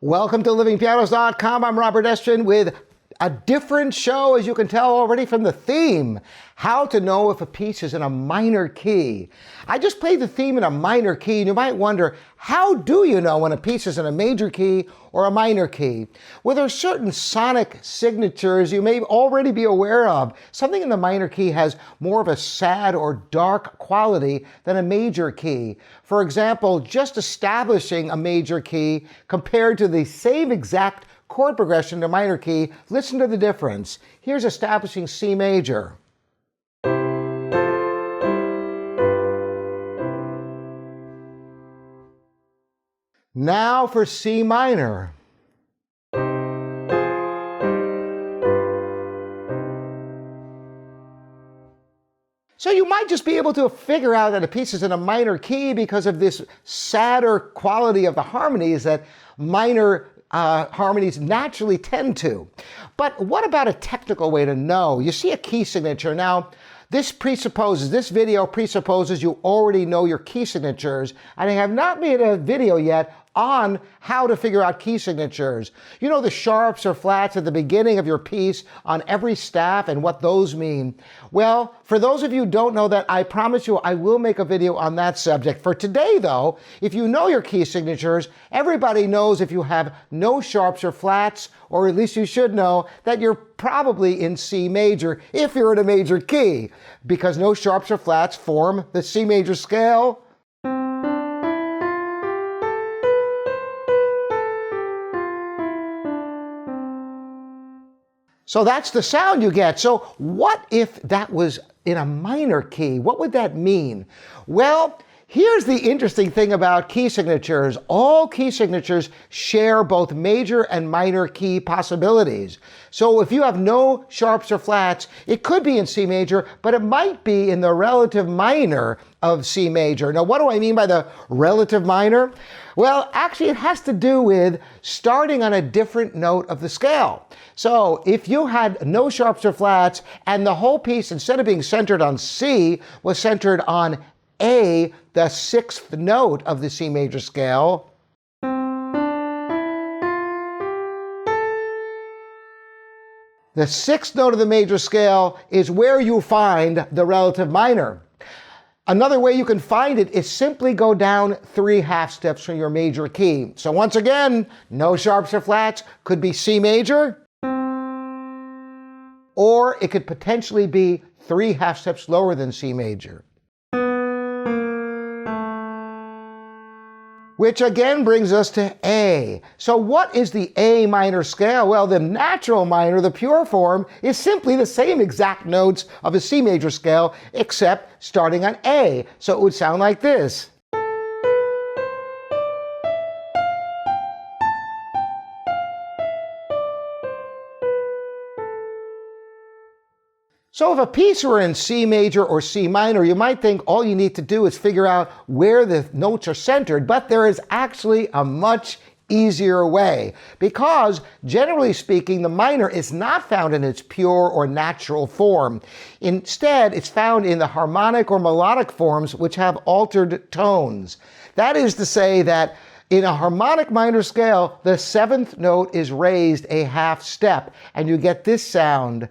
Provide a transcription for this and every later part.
Welcome to livingpianos.com. I'm Robert Estrin with a different show, as you can tell already from the theme. How to know if a piece is in a minor key. I just played the theme in a minor key, and you might wonder, how do you know when a piece is in a major key or a minor key? Well, there are certain sonic signatures you may already be aware of. Something in the minor key has more of a sad or dark quality than a major key. For example, just establishing a major key compared to the same exact chord progression in a minor key, listen to the difference. Here's establishing C major. Now for C minor. So you might just be able to figure out that a piece is in a minor key because of this sadder quality of the harmonies that minor harmonies naturally tend to. But what about a technical way to know? You see a key signature. Now, this video presupposes you already know your key signatures, and I have not made a video yet on how to figure out key signatures. You know the sharps or flats at the beginning of your piece on every staff and what those mean. Well, for those of you who don't know that, I promise you I will make a video on that subject. For today though, if you know your key signatures, everybody knows if you have no sharps or flats, or at least you should know that you're probably in C major if you're in a major key, because no sharps or flats form the C major scale. So that's the sound you get. So what if that was in a minor key? What would that mean? Well, here's the interesting thing about key signatures. All key signatures share both major and minor key possibilities. So if you have no sharps or flats, it could be in C major, but it might be in the relative minor of C major. Now, what do I mean by the relative minor? Well, actually, it has to do with starting on a different note of the scale. So if you had no sharps or flats and the whole piece, instead of being centered on C, was centered on A, the sixth note of the C major scale, the sixth note of the major scale is where you find the relative minor. Another way you can find it is simply go down 3 half steps from your major key. So once again, no sharps or flats, could be C major, or it could potentially be 3 half steps lower than C major. Which again brings us to A. So what is the A minor scale? Well, the natural minor, the pure form, is simply the same exact notes of a C major scale, except starting on A. So it would sound like this. So if a piece were in C major or C minor, you might think all you need to do is figure out where the notes are centered, but there is actually a much easier way, because generally speaking, the minor is not found in its pure or natural form. Instead, it's found in the harmonic or melodic forms, which have altered tones. That is to say that in a harmonic minor scale, the 7th note is raised a half step, and you get this sound.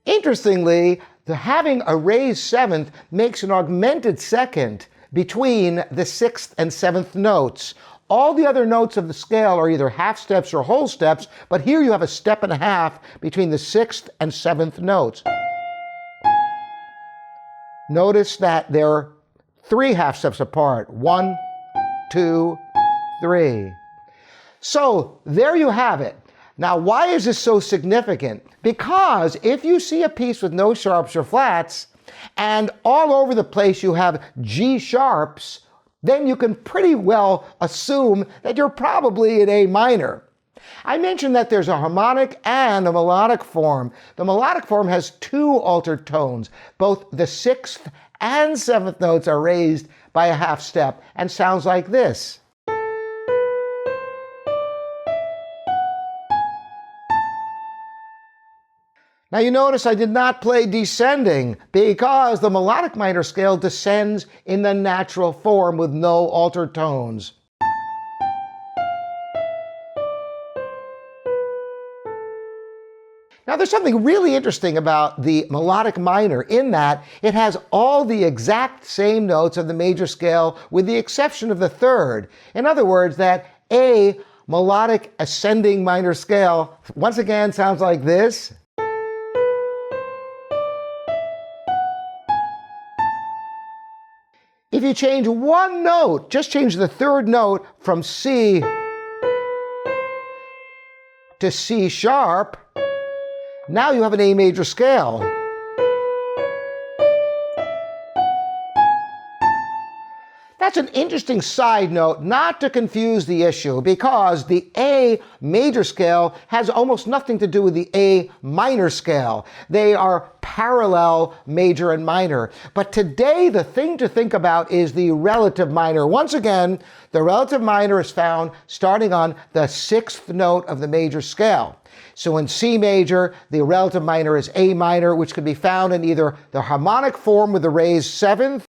Interestingly, having a raised 7th makes an augmented 2nd between the 6th and 7th notes. All the other notes of the scale are either half steps or whole steps, but here you have a step and a half between the 6th and 7th notes. Notice that they're 3 half steps apart. 1, 2, 3. So there you have it. Now, why is this so significant? Because if you see a piece with no sharps or flats, and all over the place you have G sharps, then you can pretty well assume that you're probably in A minor. I mentioned that there's a harmonic and a melodic form. The melodic form has 2 altered tones. Both the 6th and 7th notes are raised by a half step and sounds like this. Now you notice I did not play descending because the melodic minor scale descends in the natural form with no altered tones. Now there's something really interesting about the melodic minor in that it has all the exact same notes of the major scale with the exception of the third. In other words, that A melodic ascending minor scale once again sounds like this. If you change one note, just change the third note from C to C sharp, now you have an A major scale. That's an interesting side note, not to confuse the issue, because the A major scale has almost nothing to do with the A minor scale. They are parallel major and minor. But today, the thing to think about is the relative minor. Once again, the relative minor is found starting on the sixth note of the major scale. So in C major, the relative minor is A minor, which can be found in either the harmonic form with the raised seventh,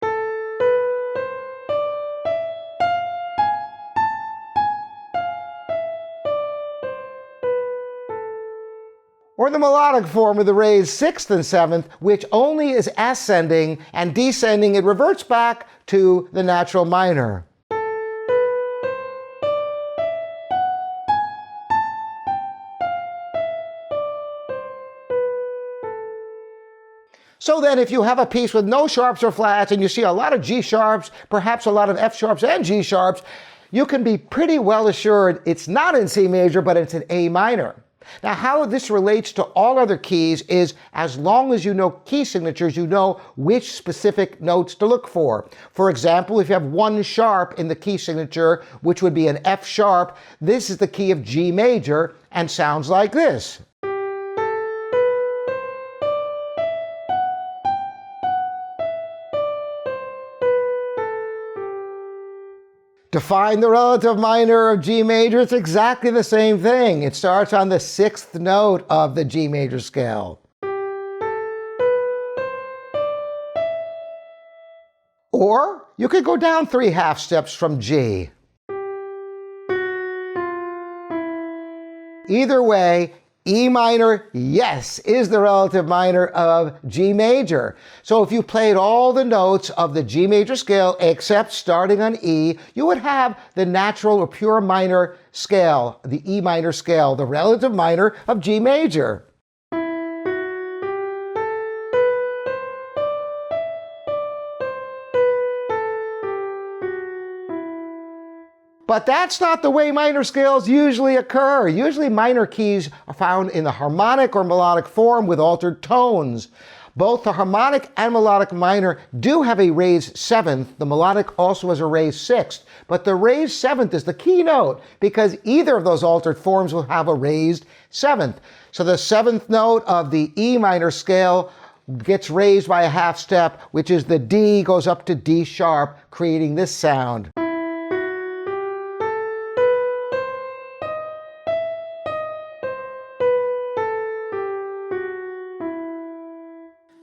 or the melodic form with the raised sixth and seventh, which only is ascending, and descending it reverts back to the natural minor. So then if you have a piece with no sharps or flats and you see a lot of G sharps, perhaps a lot of F sharps and G sharps, you can be pretty well assured it's not in C major, but it's in A minor. Now, how this relates to all other keys is as long as you know key signatures, you know which specific notes to look for. For example, if you have one sharp in the key signature, which would be an F sharp, this is the key of G major and sounds like this. To find the relative minor of G major, it's exactly the same thing. It starts on the sixth note of the G major scale. Or you could go down 3 half steps from G. Either way, E minor, yes, is the relative minor of G major. So if you played all the notes of the G major scale except starting on E, you would have the natural or pure minor scale, the E minor scale, the relative minor of G major. But that's not the way minor scales usually occur. Usually minor keys are found in the harmonic or melodic form with altered tones. Both the harmonic and melodic minor do have a raised seventh. The melodic also has a raised sixth. But the raised seventh is the key note because either of those altered forms will have a raised seventh. So the seventh note of the E minor scale gets raised by a half step, which is the D goes up to D sharp, creating this sound.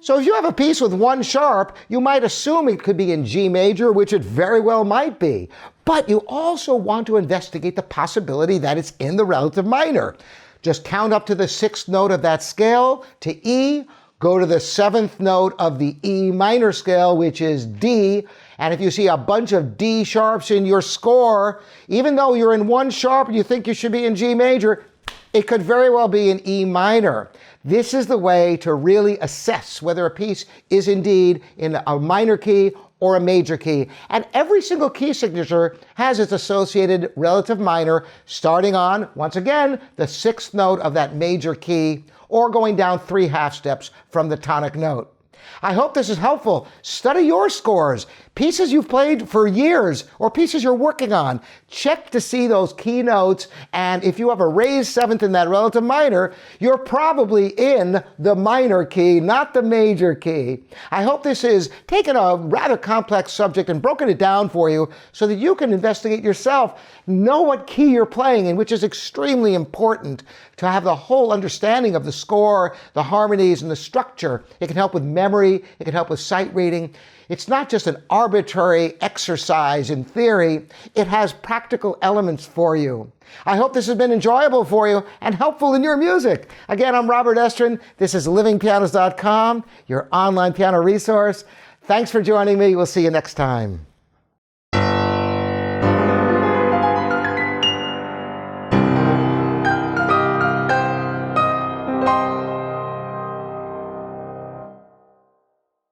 So if you have a piece with one sharp, you might assume it could be in G major, which it very well might be. But you also want to investigate the possibility that it's in the relative minor. Just count up to the sixth note of that scale, to E, go to the seventh note of the E minor scale, which is D, and if you see a bunch of D sharps in your score, even though you're in one sharp and you think you should be in G major, it could very well be in E minor. This is the way to really assess whether a piece is indeed in a minor key or a major key. And every single key signature has its associated relative minor starting on, once again, the sixth note of that major key or going down 3 half steps from the tonic note. I hope this is helpful. Study your scores. pieces you've played for years or pieces you're working on. Check to see those key notes, and if you have a raised seventh in that relative minor, you're probably in the minor key, not the major key. I hope this has taken a rather complex subject and broken it down for you so that you can investigate yourself, know what key you're playing in, which is extremely important to have the whole understanding of the score, the harmonies, and the structure. It can help with memory, it can help with sight reading. It's not just an arbitrary exercise in theory, it has practical elements for you. I hope this has been enjoyable for you and helpful in your music. Again, I'm Robert Estrin. This is livingpianos.com, your online piano resource. Thanks for joining me. We'll see you next time.